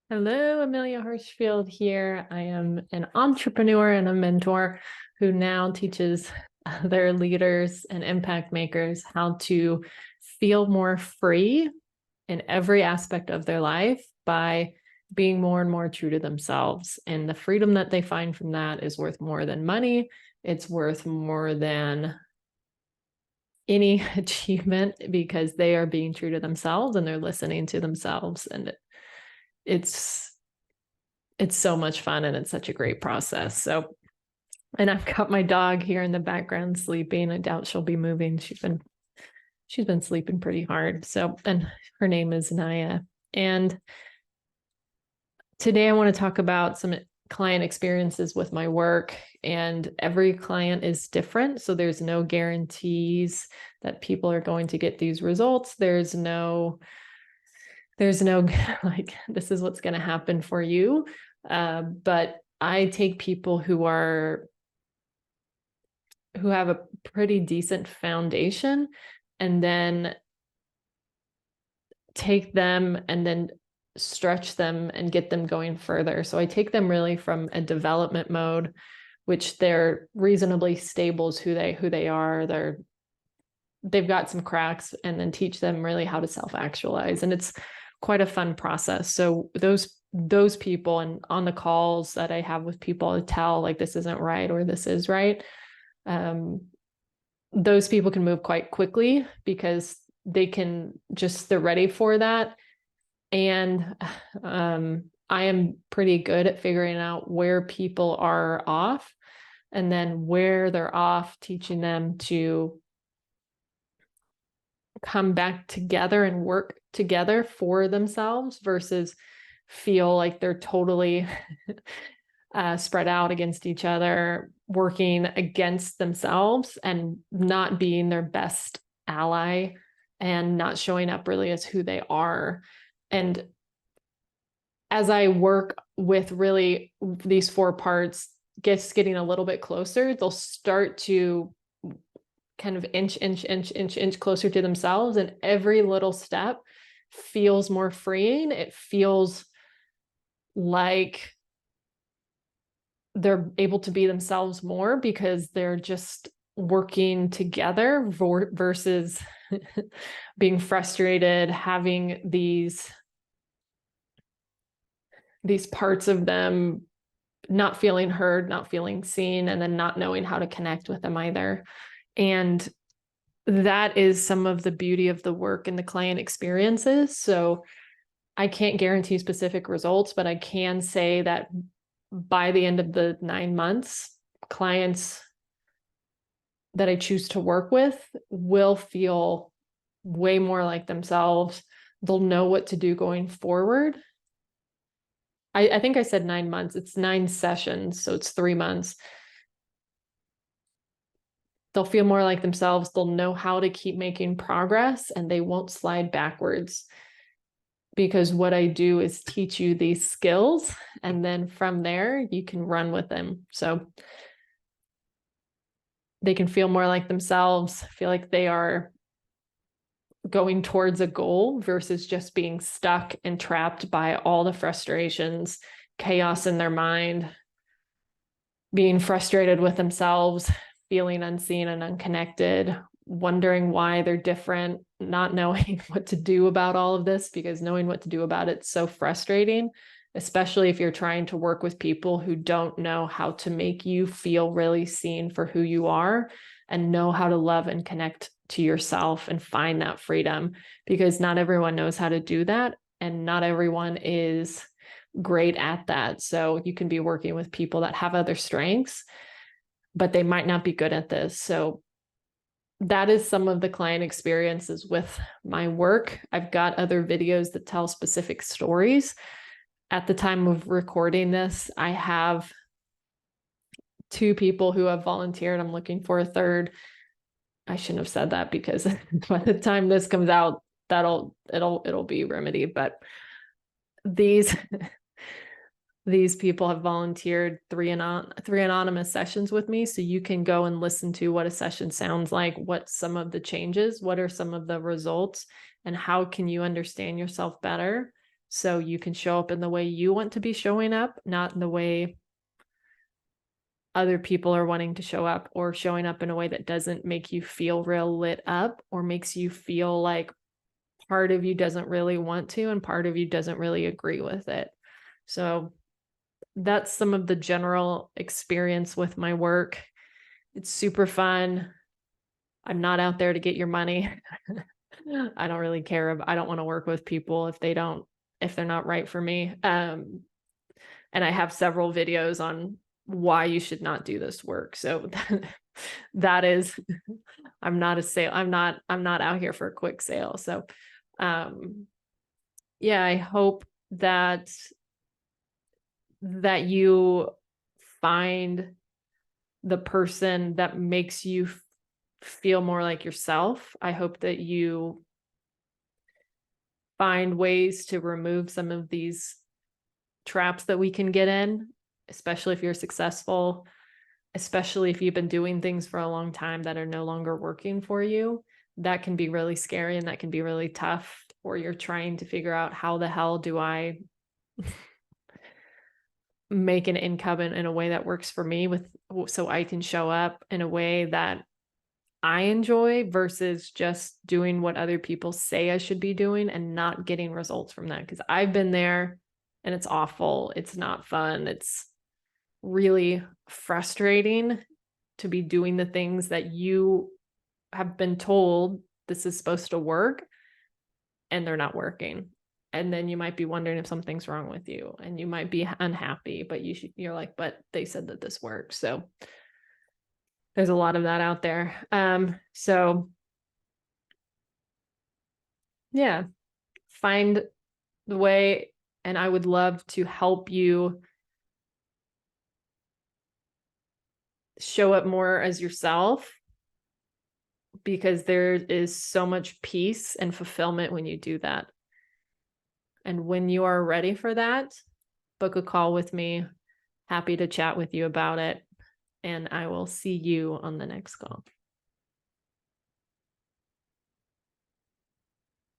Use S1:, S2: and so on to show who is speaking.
S1: Hello, Amelia Hirschfield here. I am an entrepreneur and a mentor who now teaches other leaders and impact makers how to feel more free in every aspect of their life by being more and more true to themselves. And the freedom that they find from that is worth more than money. It's worth more than any achievement because they are being true to themselves and they're listening to themselves. And it's so much fun and it's such a great process. So, and I've got my dog here in the background sleeping. I doubt she'll be moving. She's been sleeping pretty hard. So, and her name is Naya. And today I want to talk about some client experiences with my work, and every client is different. So there's no guarantees that people are going to get these results. There's no like, this is what's going to happen for you. But I take people who have a pretty decent foundation and then take them and then stretch them and get them going further. So I take them really from a development mode, which they're reasonably stable as who they are. They've got some cracks, and then teach them really how to self-actualize. And it's quite a fun process. So those people, and on the calls that I have with people, I tell like, this isn't right or this is right. Those people can move quite quickly because they're ready for that. And I am pretty good at figuring out where people are off, and then where they're off, teaching them to come back together and work together for themselves versus feel like they're totally spread out against each other, working against themselves and not being their best ally and not showing up really as who they are. And as I work with really these 4 parts, getting a little bit closer, they'll start to kind of inch closer to themselves. And every little step feels more freeing. It feels like they're able to be themselves more because they're just working together versus being frustrated, having these parts of them not feeling heard, not feeling seen, and then not knowing how to connect with them either. And that is some of the beauty of the work and the client experiences. So I can't guarantee specific results, but I can say that by the end of the 9 months, clients that I choose to work with will feel way more like themselves. They'll know what to do going forward. I think I said 9 months. It's 9 sessions, so it's 3 months. They'll feel more like themselves. They'll know how to keep making progress, and they won't slide backwards, because what I do is teach you these skills, and then from there you can run with them. So they can feel more like themselves, feel like they are going towards a goal versus just being stuck and trapped by all the frustrations, chaos in their mind, being frustrated with themselves, feeling unseen and unconnected, wondering why they're different, not knowing what to do about all of this, because knowing what to do about it's so frustrating, especially if you're trying to work with people who don't know how to make you feel really seen for who you are and know how to love and connect to yourself and find that freedom, because not everyone knows how to do that, and not everyone is great at that. So you can be working with people that have other strengths, but they might not be good at this. So that is some of the client experiences with my work. I've got other videos that tell specific stories. At the time of recording this, I have 2 people who have volunteered. I'm looking for a third. I shouldn't have said that, because by the time this comes out, it'll be remedied. But these people have volunteered 3 anonymous sessions with me. So you can go and listen to what a session sounds like, what some of the changes, what are some of the results, and how can you understand yourself better so you can show up in the way you want to be showing up, not in the way other people are wanting to show up, or showing up in a way that doesn't make you feel real lit up, or makes you feel like part of you doesn't really want to and part of you doesn't really agree with it. So that's some of the general experience with my work. It's super fun. I'm not out there to get your money. I don't really care. I don't want to work with people if they're not right for me. And I have several videos on why you should not do this work. So that is, I'm not out here for a quick sale. So, yeah, I hope that you find the person that makes you feel more like yourself. I hope that you find ways to remove some of these traps that we can get in, especially if you're successful, especially if you've been doing things for a long time that are no longer working for you. That can be really scary and that can be really tough, or you're trying to figure out, how the hell do I make an income in a way that works for me, so I can show up in a way that I enjoy, versus just doing what other people say I should be doing and not getting results from that. Because I've been there and it's awful. It's not fun. It's really frustrating to be doing the things that you have been told this is supposed to work and they're not working. And then you might be wondering if something's wrong with you and you might be unhappy, but you're like, but they said that this works. So there's a lot of that out there. So yeah, find the way, and I would love to help you show up more as yourself, because there is so much peace and fulfillment when you do that. And when you are ready for that, book a call with me. Happy to chat with you about it. And I will see you on the next call.